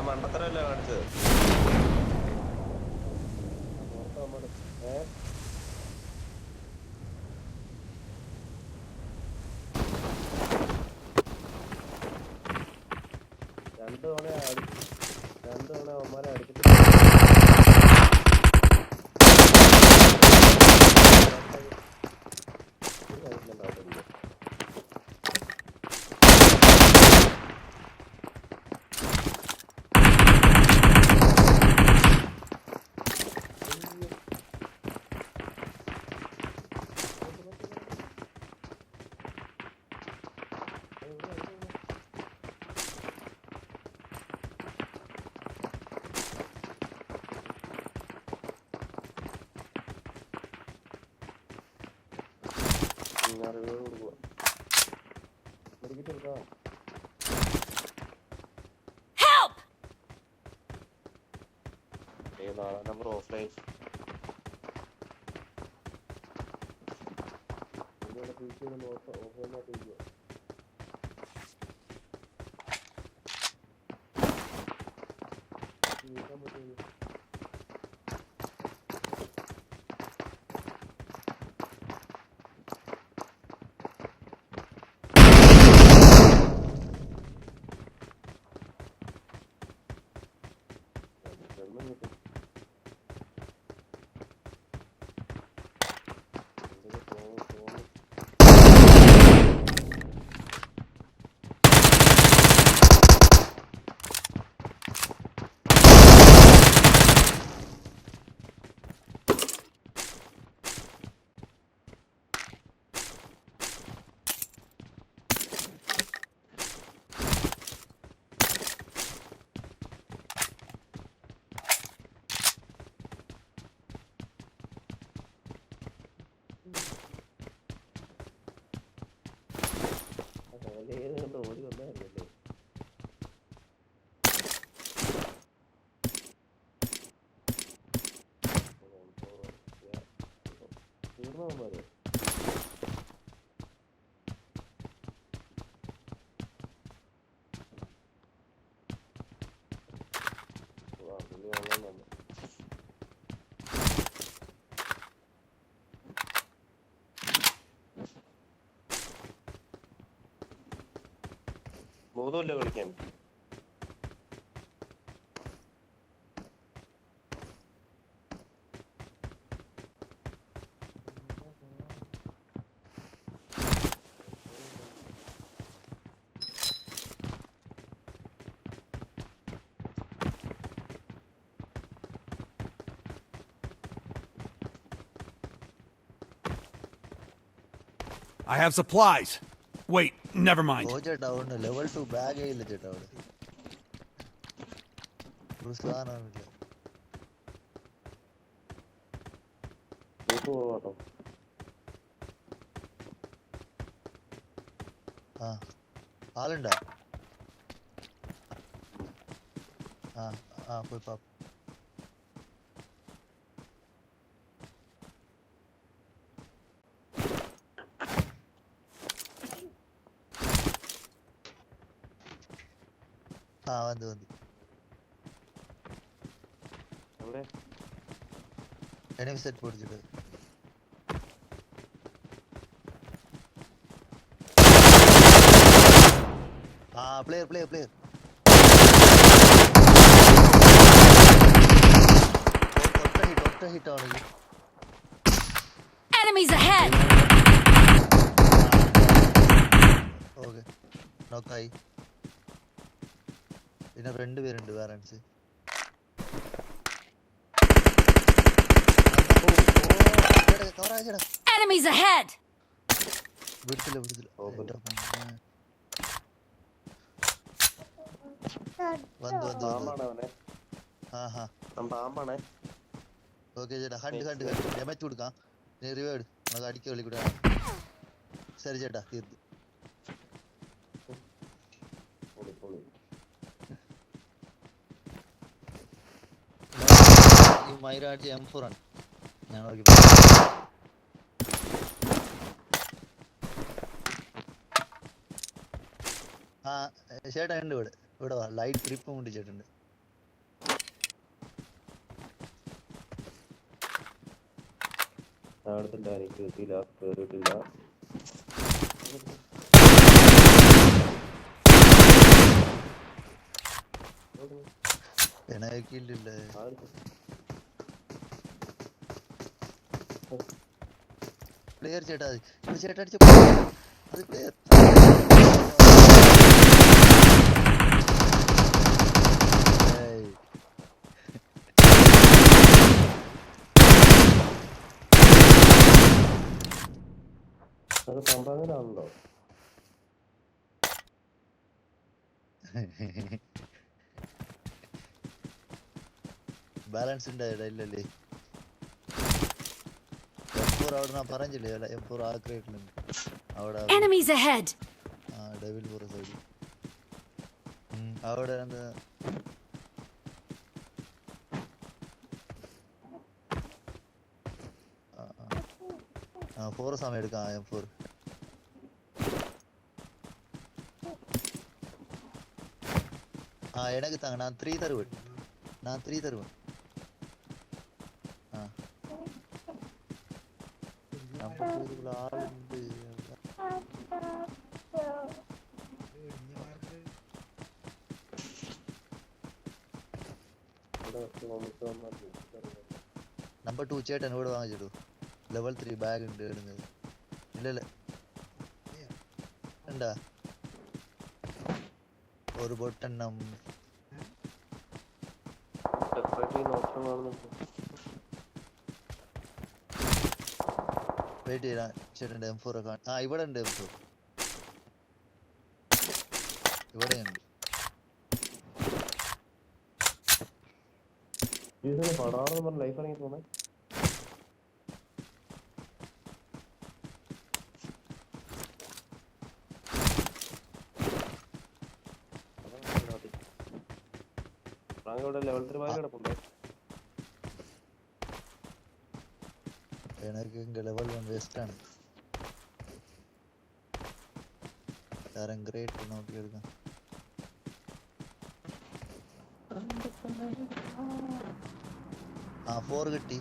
മണ്ടത്തരല്ലേ കാണിച്ചത്? രണ്ടു തവണ അവന്മാരെ അടിച്ചിട്ട് Help! number offline. ഓടി വന്നായിരുന്നല്ലേ? തീർന്നവന്മാര് പുള്ളി ഓൺലൈൻ വന്നു. ബോധമില്ല കളിക്കാൻ. I have supplies. Wait, never mind. Level 2 bag ಇಲ್ಲ ಜೆಟ್ ಅವಳು. ರುಸ್ವಾನ ಇಲ್ಲ. ആളുണ്ടാ? പോയി പാപ്പ. വന്നു എനിമി സെറ്റ് പൊടിച്ചിട്ട് പ്ലെയർ ഒറ്റ ഹിറ്റ് ആണ്. Enemies ahead! ഓക്കെ നോക്കായി. പിന്നെ 2 പേരുണ്ട് വേറൻസ്. Enemies ahead! വിടുത്തില്ല. വന്നു വന്നു വന്നു. പാമ്പാണ് അവനെ. ആഹാ അവൻ പാമ്പാണേ. ഓക്കെ ചേട്ടാ. ഹണ്ട് ഹണ്ട് ഹണ്ട് ഡെമച്ച് കൊടുക്കാം. റിവേഡ് നമുക്ക് അടിക്ക വെളി കൂടെ. ശരി ചേട്ടാ തീർന്നു. പൊളി പൊളി. ഈ മൈരാജ് M4 ആണ് ഞാൻ നോക്കി. ആ ചേട്ടാ ഉണ്ട് ഇവിടെ. ഇവിടെ വാ. ലൈറ്റ് ട്രിപ്പ് മുണ്ടിച്ചിട്ടുണ്ട്. അടുത്തില്ല, എനിക്ക് കിട്ടിയില്ല, കേറിയിട്ടില്ല. പിണക്കില്ലേ പ്ലെയർ ചേട്ടാ. അത് ചേട്ടാ അടിച്ച അത് പ്ലെയർ. അത് സംഭവനാണല്ലോ. ബാലൻസ് ഉണ്ടായില്ല ഇല്ലല്ലേ. M4 അവിടെ ഞാൻ പറഞ്ഞില്ലേ M4 ആഗ്രഹിക്കുന്നുണ്ട് അവിടെ. Enemies ahead! ആ ഡെവിൽ പുറ സൈഡ് അവിടെ എന്താ ആ 4 സമയം എടുക്കാം. M4 எனக்கு தாங்க. நான் 3 தருவேன். நான் 3 தருவேன். நம்ம இதுக்குள்ள ஆள் உண்டு. നമ്പർ 2 ചേട്ടൻ ഇവിടെ വാങ്ങിച്ചിട്ടു. ലെവൽ 3 ബാഗ് ഉണ്ട് ഇടുന്നത്. ഇല്ലല്ല ഉണ്ടാ ഒരു ബൊട്ടെണ്ണം. വെയിറ്റ് ചെയ്താ ചേട്ടൻ്റെ M4 ഒക്കെ. ആ ഇവിടെ ഉണ്ട് M4. ഇവിടെയുണ്ട്. ലൈഫ് ഇറങ്ങി പോണേ. ലെവൽ 3 ബാഗ് കിടപ്പുണ്ടോ? എനിക്ക് ലെവൽ 1 വേസ്റ്റ് ആണ്. തരം ഗ്രേറ്റ് നോക്കിയെടുക്കാം. ആ 4 കിട്ടി.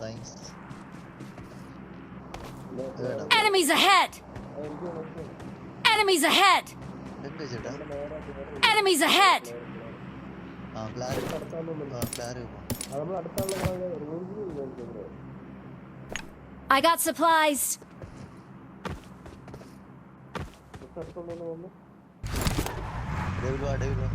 Thanks. Enemies ahead! Enemies ahead! എന്ത് ചേട്ടാ? Enemies ahead! ആ ഫ്ലാര്. ആ ഫ്ലാര്. I got supplies! ഡെവിൽ വാ ഡെവിൽ വാ.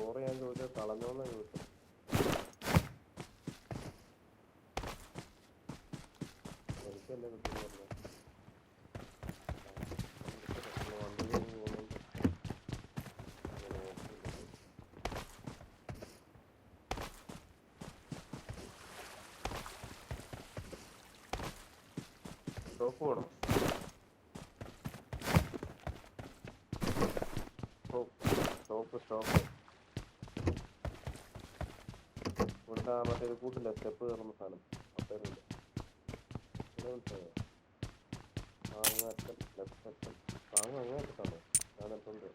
സ്കോർ ഞാൻ ചോദിച്ചത് കളഞ്ഞോന്നാ ചോദിച്ചത്. എനിക്കല്ലേ കിട്ടുന്നു പറഞ്ഞു. സ്റ്റോപ്പ് വേണം. സ്റ്റോപ്പ് ഇവിടുത്തെ മറ്റേ കൂട്ടില്ല, സ്റ്റെപ്പ് കയറുന്ന സാധനം അപ്പേരുണ്ട്. അങ്ങേറ്റത്താണോ ഞാനെത്തുണ്ട്.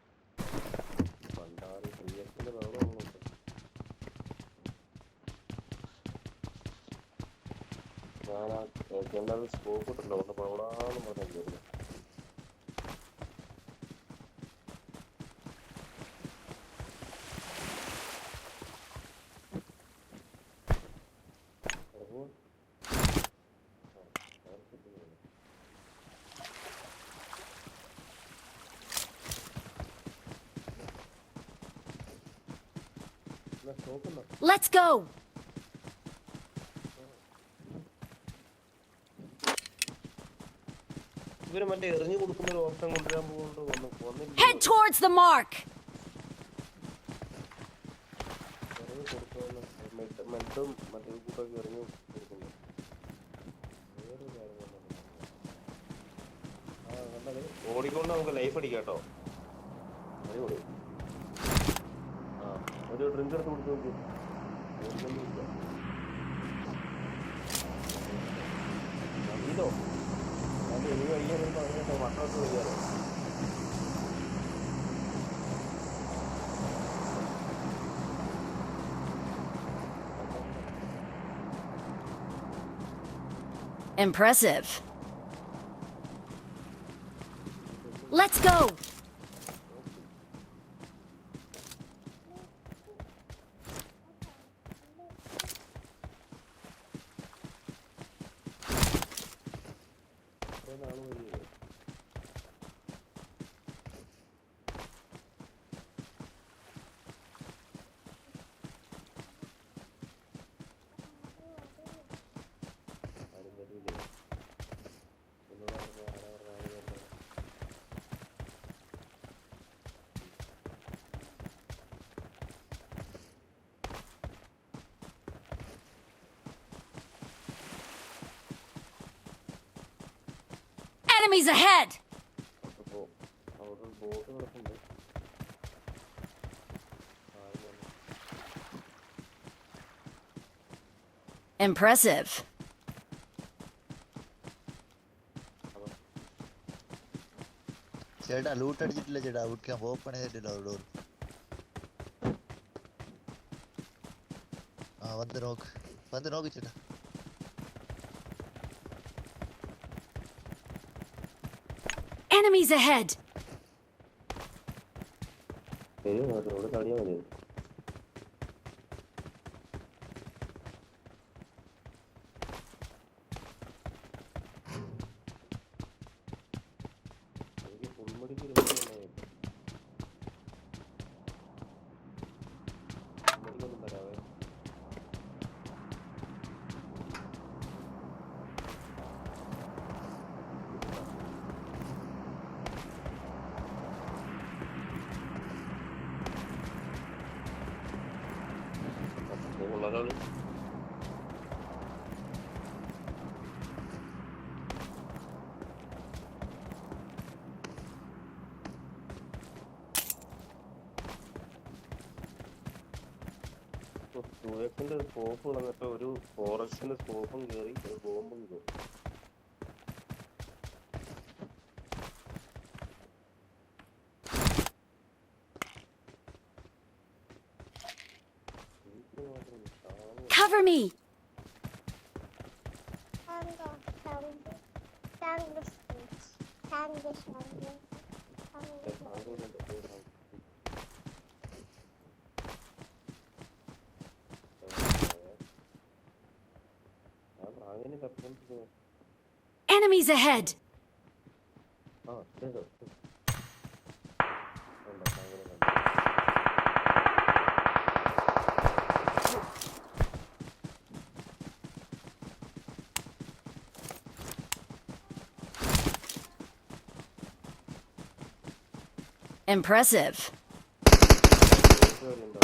പണ്ടാറ് ക്രിയേഷൻ്റെ ബഹളമൊന്നുമില്ല. ഞാൻ ആ എല്ലാവരും സ്കോപ്പ് ഇട്ടില്ല, ഒന്ന് പവടാന്ന് പറഞ്ഞാൽ കയറില്ല. Let's go! ഇവര് മറ്റേ എറിഞ്ഞു കൊടുക്കുന്ന ഒരു ഓപ്ഷൻ കൊണ്ടുവരാൻ പോകുന്നുണ്ട്. Head towards the mark! എറിഞ്ഞു കൊടുക്കുന്ന മെഡും മറ്റേ കൂട്ടൊക്കെ എറിഞ്ഞു കൊടുക്കുന്നു. വേറൊരു കാര്യം ഓടിക്കൊണ്ട് നമുക്ക് ലൈഫ് അടിക്കാം കേട്ടോ. അടിപൊളി. ഒരു ഡ്രിങ്ക് എടുത്ത് കൊടുത്തു നോക്കി. ഇതോ അത് എനിക്ക് കഴിക്കാൻ വരുമ്പോൾ അതിനകത്ത് വട്ടമൊക്കെ വരികയാണ്. Impressive. Let's go! Enemies ahead! Impressive. ചേട്ടാ ലൂട്ട് അടിച്ചിട്ടില്ല ചേട്ടാ, ഔട്ട് ഓപ്പൺ ചെയ്തിട്ടില്ല ഡോർ. ആ വന്ന് നോക്ക് ചേട്ടാ. Enemies ahead! ഇവിടെ കളിയാ മതി. എനിക്ക് പൊന്മടിക്ക് പൊന്മടിക്കൊന്നും തരാവേ. സൂയക്കിന്റെ സ്കോപ്പ് വന്നിട്ട് ഒരു ഫോറസ്റ്റിന്റെ സ്കോപ്പും കയറി ഒരു ബോംബും കയറി. Cover me! Enemies ahead! Impressive. അവനെ കൊണ്ടാ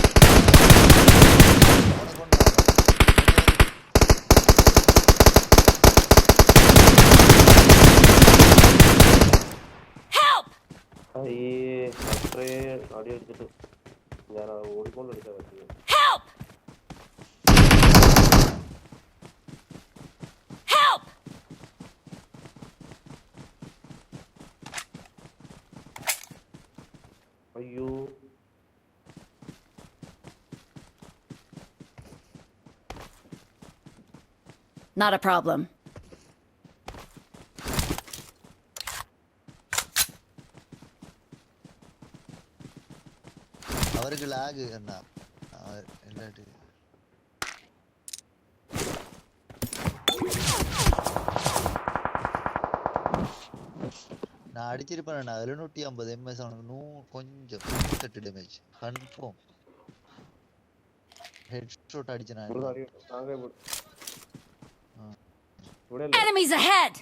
Help! ഈ അത്രേ അടി അടിച്ചിട്ട് ഞാൻ ഓടിക്കൊണ്ട് അടിച്ചാൽ പറ്റിയത്. Help! Help! അയ്യോ Not a problem. അവർക്ക് ലാഗ് എന്നാ എല്ലായിട്ട് நான் அடிச்சிருப்பேன் 750 MS அவனுக்கு கொஞ்சம் 98 டேமேஜ் கன்ஃபார்ம் ஹெட் ஷாட் அடிச்சேன் நான் Enemies ahead!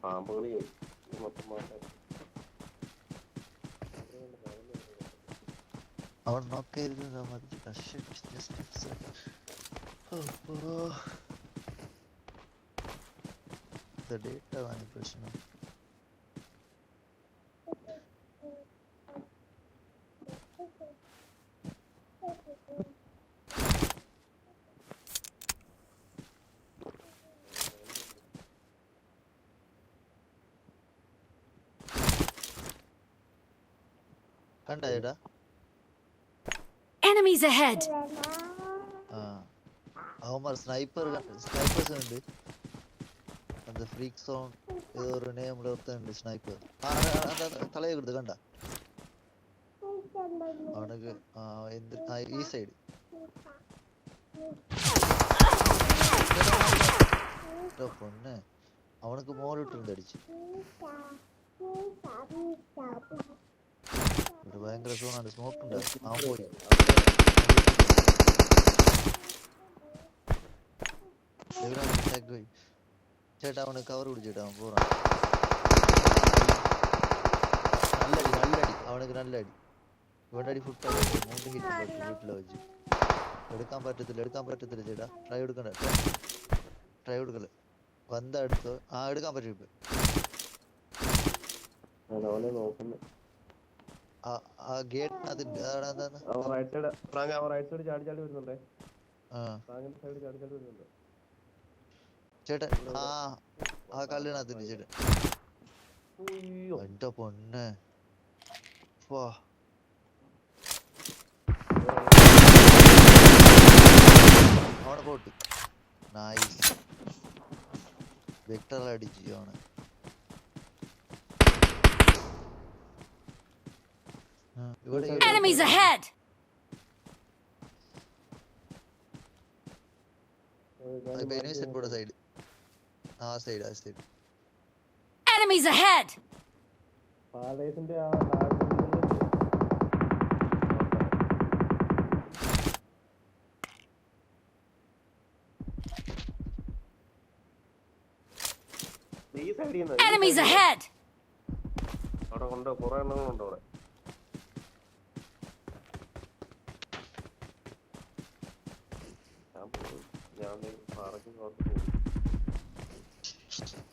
പാമ്പുകളി മൊത്തം മാറ്റാൻ അവൻ നോക്കരുത് മതി ഡേറ്റ വാങ്ങി പ്രശ്നം കണ്ടായിടാ Enemies ahead! അവന്മാർ സ്നൈപ്പേഴ്സ് ഉണ്ട് அந்த ഫ്രീക്ക് സോൺ ഏതോ ഒരു നെയിമിൽ ഒരുത്തനുണ്ട് സ്നൈപ്പർ തലയെ കൊടുത്ത് കണ്ട അവനക്ക് ഈ സൈഡ് പൊന്നെ അവനക്ക് മോളിട്ടുണ്ട് അടിച്ച് ഒരു ഭയങ്കര സോണാണ് സ്മോക്ക് ഉണ്ട് അവൻ പോയി ചേട്ടാ അവന് കവർ പിടിച്ചിട്ട് അവൻ പോറാൻ നല്ലടി അവനക്ക് നല്ല അടി ഇവിടെ അടി ഫുഡ് 3 ഹിറ്റ് വീട്ടിലെ വെച്ച് എടുക്കാൻ പറ്റത്തില്ല ചേട്ടാ ട്രൈ കൊടുക്കല്ലേ വന്ന എടുത്തോ എടുക്കാൻ പറ്റും ഇപ്പൊ ആ ഗേറ്റിനകത്തുണ്ട് ചേട്ടൻ ആ കല്ലിനകത്തുണ്ട് ചേട്ടൻ എന്റെ പൊന്നെ അവനെ പോട്ട് നൈസ് വെക്ടർ അടിച്ചു അവനെ Enemies ahead! side. Enemies ahead! പാലയത്തിന്റെ ആ ഈ സൈഡിൽ Enemies ahead! അവിടെ കൊണ്ട് കുറെ എണ്ണങ്ങളുണ്ട് അവിടെ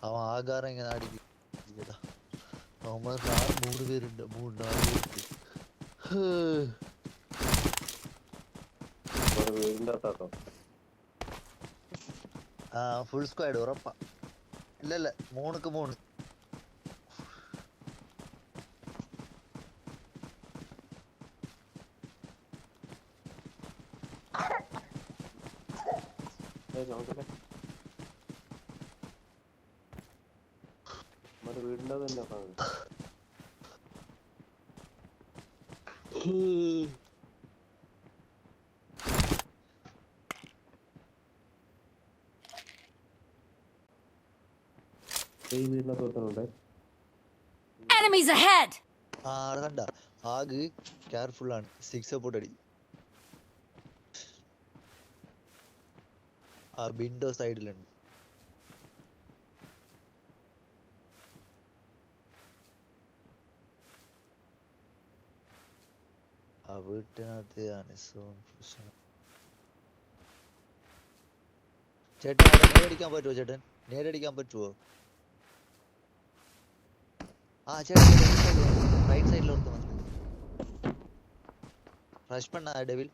അവൻ ആകാരം ഇങ്ങനെ അടിക്കും അവന്മാർ 3 പേരുണ്ട് 4 വീടിന്റെ ഫുൾ സ്ക്വാഡ് ഉറപ്പാ ഇല്ലല്ല 3ക്ക് 3 വീടിന്റെ തന്നെ ഈ വീടിന്റെ തോട്ടമുണ്ട് Enemies ahead! കണ്ട ആഗ് കെയർഫുൾ ആണ് 6 സപ്പോർട്ട് അടി ആ വിൻഡോ സൈഡിലുണ്ട്. ആ വീട്ടിനകത്ത് ചേട്ടൻ അവിടെ നേരടിക്കാൻ പറ്റുമോ? ചേട്ടൻ നേരടിക്കാൻ പറ്റുമോ? ആ ചേട്ടൻ റൈറ്റ് സൈഡിൽ ഓർത്ത് വന്നു. റഷ് പണ്ണ ഡെവിൽ.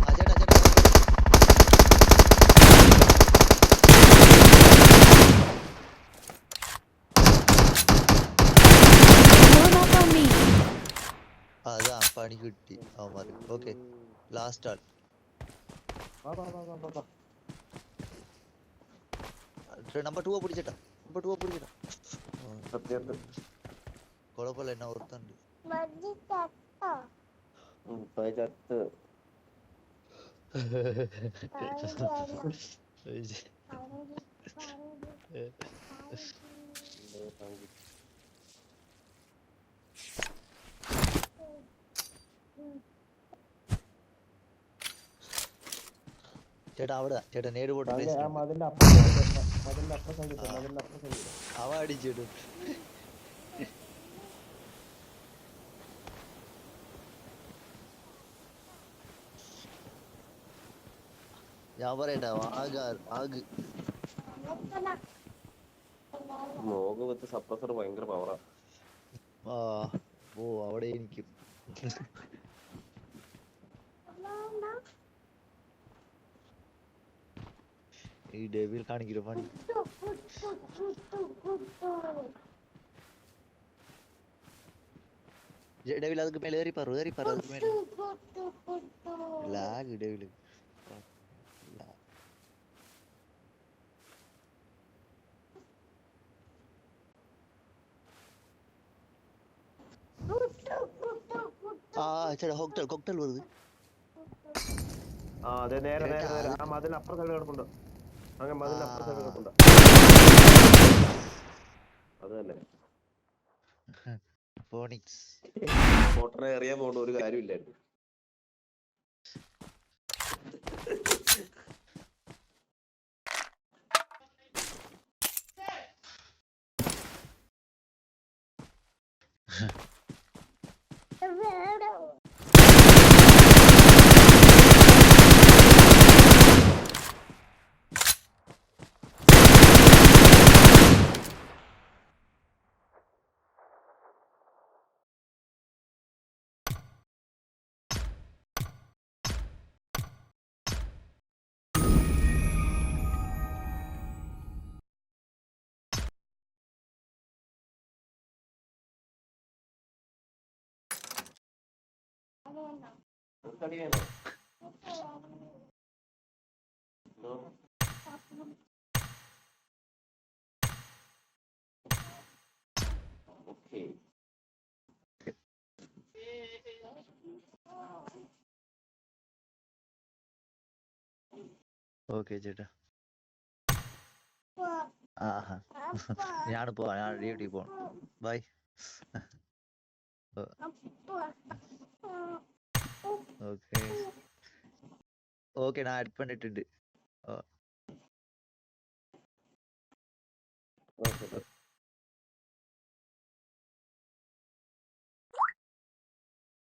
ആ ചേട്ടാ ചേട്ടാ Form up on me. അതാ പണി കിട്ടി അവന്മാർക്ക്. ഓക്കെ ലാസ്റ്റ് ആൾ. നമ്പർ 2 പിടിച്ചേട്ടാ. നമ്പർ 2 പിടിച്ചേട്ടാ. കുഴപ്പമില്ല എന്നെ ഓർത്തുണ്ട്. ചേട്ടാ അവിടെ ചേട്ടാ നേട് പോട്ട് അവ അടിച്ചിടും. ഞാൻ പറയട്ടെ ആഗ് മോഗ് സപ്രസർ ഭയങ്കര പവറാ. ആ ഓ അവിടെ എനിക്കും ഈ ഡെവിൽ കാണിക്കില്ല പണി. ഡെവിൽ அதுக்கு மேல ஏறி பாரு அதுக்கு மேல லாக் டெவில். ആ ചേട്ടാ കോക്ടെയിൽ വരുது. ആ അതെ നേരെ നേരെ നേരെ ആ മതിലപ്പുറ സൈഡ് കിടപ്പുണ്ട്. അങ്ങനെ മതിലപ്പുറ സൈഡ് കിടപ്പുണ്ട്. അത് തന്നെ ഫോണിക്സ് ഫോട്ടോനെ അറിയാൻ പോകേണ്ട ഒരു കാര്യമില്ലായിരുന്നു. ഓക്കെ ചേട്ടാ. ആഹാ ഞാൻ ഡ്യൂട്ടി പോണം. ബൈ. ഓക്കെ ഓക്കെ ഞാൻ ആഡ് பண்ணிട്ടുണ്ട്.